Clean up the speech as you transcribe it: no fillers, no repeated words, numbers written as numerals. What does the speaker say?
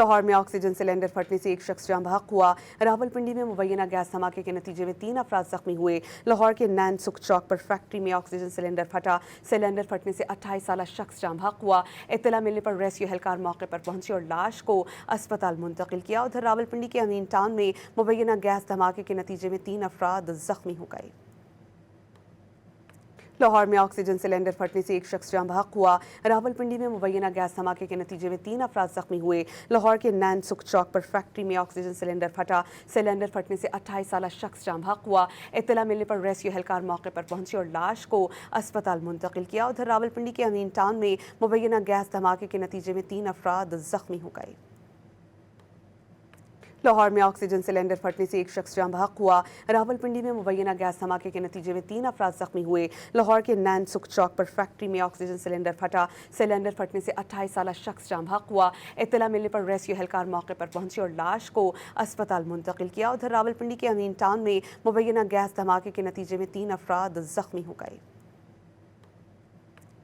लाहौर में oxygen cylinder फटने से एक शख्स जाँ बहक हुआ। रावलपिंडी में मुबैना गैस धमाके के नतीजे में 3 अफराद जख्मी हुए। लाहौर के नैन सुख चौक पर फैक्ट्री में ऑक्सीजन सिलेंडर फटा। सिलेंडर फटने से 28 साल शख्स जाँ बहक हुआ। इत्तला मिलने पर रेस्क्यू एहलकार मौके पर पहुंचे और लाश को अस्पताल मुंतकिल किया। उधर रावलपिंडी के अमीन टाउन में मुबैना गैस धमाके के नतीजे में 3 अफराद जख्मी हो गए। लाहौर में ऑक्सीजन सिलेंडर फटने से एक शख्स जाँ बहक हुआ। रावलपिंडी में मुबैना गैस धमाके के नतीजे में 3 अफराद जख्मी हुए। लाहौर के नैन सुख चौक पर फैक्ट्री में ऑक्सीजन सिलेंडर फटा। सिलेंडर फटने से 28 साल शख्स जाँ बहक हुआ। इत्तला मिलने पर रेस्क्यू एहलकार मौके पर पहुंचे और लाश को अस्पताल मुंतकिल किया। उधर रावलपिंडी के अमीन टाउन में मुबैना गैस धमाके के नतीजे में 3 अफराद जख्मी हो गए। लाहौर में ऑक्सीजन सिलेंडर फटने से एक शख्स जाँ बहक हुआ। रावलपिंडी में मुबैना गैस धमाके के नतीजे में 3 अफराद जख्मी हुए। लाहौर के नैन सुख चौक पर फैक्ट्री में ऑक्सीजन सिलेंडर फटा। सिलेंडर फटने से 28 साल शख्स जाँ बहक हुआ। इत्तला मिलने पर रेस्क्यू एहलकार मौके पर पहुंचे और लाश को अस्पताल मुंतकिल किया। उधर रावलपिंडी के अमीन टाउन में मुबैना गैस धमाके के नतीजे में 3 अफराद जख्मी हो गए।